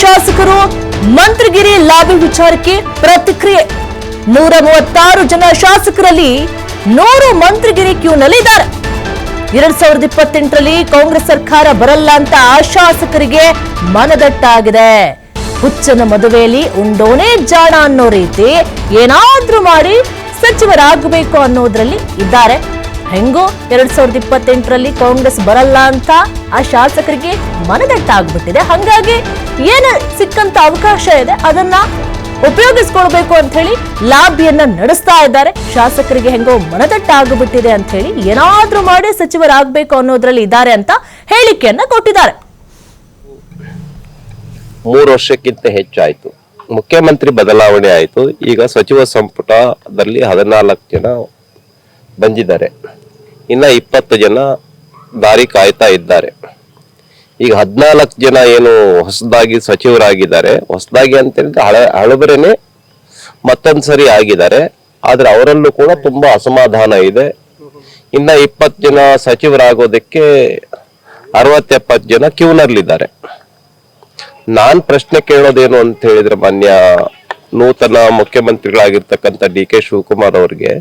ಶಾಸಕರು ಮಂತ್ರಿಗಿರಿ ಲಾಬಿ ವಿಚಾರಕ್ಕೆ ಪ್ರತಿಕ್ರಿಯೆ. 136 ಜನ ಶಾಸಕರಲ್ಲಿ 100 ಮಂತ್ರಿಗಿರಿ ಕ್ಯೂನಲ್ಲಿದ್ದಾರೆ. 2028ರಲ್ಲಿ ಕಾಂಗ್ರೆಸ್ ಸರ್ಕಾರ ಬರಲ್ಲ ಅಂತ ಶಾಸಕರಿಗೆ ಮನದಟ್ಟಾಗಿದೆ. ಹುಚ್ಚನ ಮದುವೆಯಲ್ಲಿ ಉಂಡೋನೇ ಜಾಣ ಅನ್ನೋ ರೀತಿ ಏನಾದ್ರೂ ಮಾಡಿ ಸಚಿವರಾಗಬೇಕು ಅನ್ನೋದ್ರಲ್ಲಿ ಇದ್ದಾರೆ. ಹೆಂಗೋ 2028ರಲ್ಲಿ ಕಾಂಗ್ರೆಸ್ ಬರಲ್ಲ ಅಂತ ಆ ಶಾಸಕರಿಗೆ ಮನದಟ್ಟಾಗ್ಬಿಟ್ಟಿದೆ. ಹಾಗಾಗಿ ಏನು ಸಿಕ್ಕಂತ ಅವಕಾಶ ಇದೆ ಅದನ್ನ ಉಪಯೋಗಿಸ್ಕೊಳ್ಬೇಕು ಅಂತ ಹೇಳಿ ಲಾಬಿಯನ್ನ ನಡೆಸ್ತಾ ಇದ್ದಾರೆ. ಶಾಸಕರಿಗೆ ಹೆಂಗೋ ಮನದಟ್ಟಾಗ್ಬಿಟ್ಟಿದೆ ಅಂತ ಹೇಳಿ ಏನಾದ್ರೂ ಮಾಡಿ ಸಚಿವರಾಗಬೇಕು ಅನ್ನೋದ್ರಲ್ಲಿ ಇದ್ದಾರೆ ಅಂತ ಹೇಳಿಕೆಯನ್ನ ಕೊಟ್ಟಿದ್ದಾರೆ. 3 ವರ್ಷಕ್ಕಿಂತ ಹೆಚ್ಚಾಯ್ತು. ಮುಖ್ಯಮಂತ್ರಿ ಬದಲಾವಣೆ ಆಯ್ತು. ಈಗ ಸಚಿವ ಸಂಪುಟದಲ್ಲಿ 14 ಜನ ಬಂದಿದ್ದಾರೆ. ಇನ್ನ 20 ಜನ ದಾರಿ ಕಾಯ್ತಾ ಇದ್ದಾರೆ. ಈಗ 14 ಜನ ಏನು ಹೊಸದಾಗಿ ಸಚಿವರಾಗಿದ್ದಾರೆ. ಹೊಸದಾಗಿ ಅಂತ ಹೇಳಿದ್ರೆ ಹಳಬರೇನೆ ಮತ್ತೊಂದ್ಸರಿ ಆಗಿದ್ದಾರೆ. ಆದ್ರೆ ಅವರಲ್ಲೂ ಕೂಡ ತುಂಬಾ ಅಸಮಾಧಾನ ಇದೆ. ಇನ್ನ 20 ಜನ ಸಚಿವರಾಗೋದಕ್ಕೆ 60-70 ಜನ ಕ್ಯೂನಲ್ಲಿದ್ದಾರೆ. ನಾನ್ ಪ್ರಶ್ನೆ ಕೇಳೋದೇನು ಅಂತ ಹೇಳಿದ್ರೆ, ಮಾನ್ಯ ನೂತನ ಮುಖ್ಯಮಂತ್ರಿಗಳಾಗಿರ್ತಕ್ಕಂಥ DK ಶಿವಕುಮಾರ್ ಅವ್ರಿಗೆ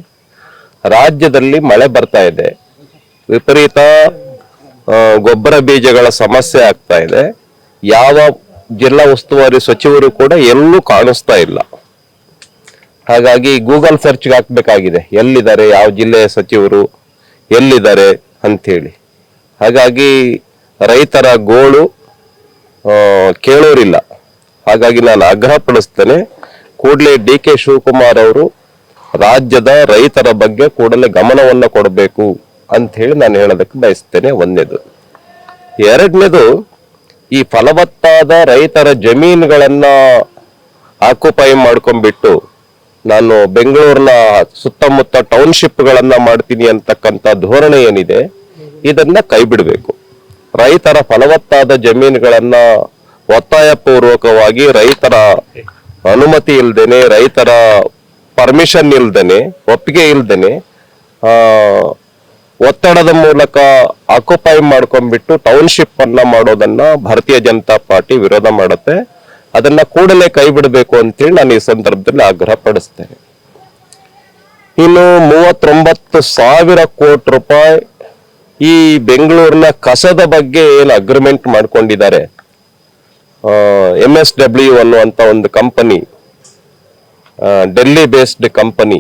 ರಾಜ್ಯದಲ್ಲಿ ಮಳೆ ಬರ್ತಾ ಇದೆ, ವಿಪರೀತ ಗೊಬ್ಬರ ಬೀಜಗಳ ಸಮಸ್ಯೆ ಆಗ್ತಾ ಇದೆ. ಯಾವ ಜಿಲ್ಲಾ ಉಸ್ತುವಾರಿ ಸಚಿವರು ಕೂಡ ಎಲ್ಲೂ ಕಾಣಿಸ್ತಾ ಇಲ್ಲ. ಹಾಗಾಗಿ ಗೂಗಲ್ ಸರ್ಚ್ಗೆ ಹಾಕ್ಬೇಕಾಗಿದೆ, ಎಲ್ಲಿದ್ದಾರೆ, ಯಾವ ಜಿಲ್ಲೆಯ ಸಚಿವರು ಎಲ್ಲಿದ್ದಾರೆ ಅಂಥೇಳಿ. ಹಾಗಾಗಿ ರೈತರ ಗೋಳು ಕೇಳೋರಿಲ್ಲ. ಹಾಗಾಗಿ ನಾನು ಆಗ್ರಹ ಪಡಿಸ್ತೇನೆ, ಕೂಡಲೇ DK ಶಿವಕುಮಾರ್ ಅವರು ರಾಜ್ಯದ ರೈತರ ಬಗ್ಗೆ ಕೂಡಲೇ ಗಮನವನ್ನ ಕೊಡಬೇಕು ಅಂತ ಹೇಳಿ ನಾನು ಹೇಳೋದಕ್ಕೆ ಬಯಸ್ತೇನೆ. ಒಂದನೇದು. ಎರಡನೇದು, ಈ ಫಲವತ್ತಾದ ರೈತರ ಜಮೀನುಗಳನ್ನ ಆಕ್ಯುಪೈ ಮಾಡ್ಕೊಂಡ್ಬಿಟ್ಟು ನಾನು ಬೆಂಗಳೂರಿನ ಸುತ್ತಮುತ್ತ ಟೌನ್ಶಿಪ್ಗಳನ್ನ ಮಾಡ್ತೀನಿ ಅಂತಕ್ಕಂಥ ಧೋರಣೆ ಏನಿದೆ ಇದನ್ನ ಕೈ ಬಿಡಬೇಕು. ರೈತರ ಫಲವತ್ತಾದ ಜಮೀನುಗಳನ್ನ ಒತ್ತಾಯ ಪೂರ್ವಕವಾಗಿ ರೈತರ ಅನುಮತಿ ಇಲ್ದೇನೆ, ರೈತರ ಪರ್ಮಿಷನ್ ಇಲ್ದೇನೆ, ಒಪ್ಪಿಗೆ ಇಲ್ದೇನೆ ಒತ್ತಡದ ಮೂಲಕ ಆಕ್ಯುಪೈ ಮಾಡ್ಕೊಂಡ್ಬಿಟ್ಟು ಟೌನ್ಶಿಪ್ ಅನ್ನ ಮಾಡೋದನ್ನ ಭಾರತೀಯ ಜನತಾ ಪಾರ್ಟಿ ವಿರೋಧ ಮಾಡುತ್ತೆ. ಅದನ್ನ ಕೂಡಲೇ ಕೈ ಬಿಡಬೇಕು ಅಂತೇಳಿ ನಾನು ಈ ಸಂದರ್ಭದಲ್ಲಿ ಆಗ್ರಹ ಪಡಿಸ್ತೇನೆ. ಇನ್ನು 39,000 ಕೋಟಿ ರೂಪಾಯಿ ಈ ಬೆಂಗಳೂರಿನ ಕಸದ ಬಗ್ಗೆ ಏನು ಅಗ್ರಿಮೆಂಟ್ ಮಾಡ್ಕೊಂಡಿದ್ದಾರೆ, MSW ಅನ್ನುವಂತ ಒಂದು ಕಂಪನಿ, ಡೆಲ್ಲಿ ಬೇಸ್ಡ್ ಕಂಪನಿ,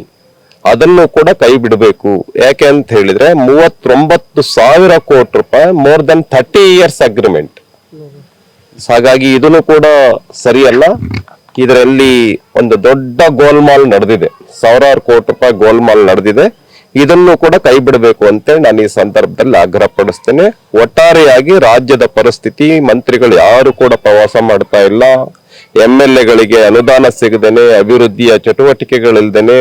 ಅದನ್ನು ಕೂಡ ಕೈ ಬಿಡಬೇಕು. ಯಾಕೆ ಅಂತ ಹೇಳಿದ್ರೆ 39,000 ಕೋಟಿ ರೂಪಾಯಿ, ಮೋರ್ ದನ್ 30 years ಅಗ್ರಿಮೆಂಟ್. ಹಾಗಾಗಿ ಇದನ್ನು ಕೂಡ ಸರಿಯಲ್ಲ. ಇದರಲ್ಲಿ ಒಂದು ದೊಡ್ಡ ಗೋಲ್ಮಾಲ್ ನಡೆದಿದೆ, 1,000 ಕೋಟಿ ರೂಪಾಯಿ ಗೋಲ್ಮಾಲ್ ನಡೆದಿದೆ. ಇದನ್ನು ಕೂಡ ಕೈ ಬಿಡಬೇಕು ಅಂತೇಳಿ ನಾನು ಈ ಸಂದರ್ಭದಲ್ಲಿ ಆಗ್ರಹ ಪಡಿಸ್ತೇನೆ. ಒಟ್ಟಾರೆಯಾಗಿ ರಾಜ್ಯದ ಪರಿಸ್ಥಿತಿ, ಮಂತ್ರಿಗಳು ಯಾರು ಕೂಡ ಪ್ರವಾಸ ಮಾಡ್ತಾ ಇಲ್ಲ, MLA ಗಳಿಗೆ ಅನುದಾನ ಸಿಗದೇನೆ, ಅಭಿವೃದ್ಧಿಯ ಚಟುವಟಿಕೆಗಳಿಲ್ದೇನೆ,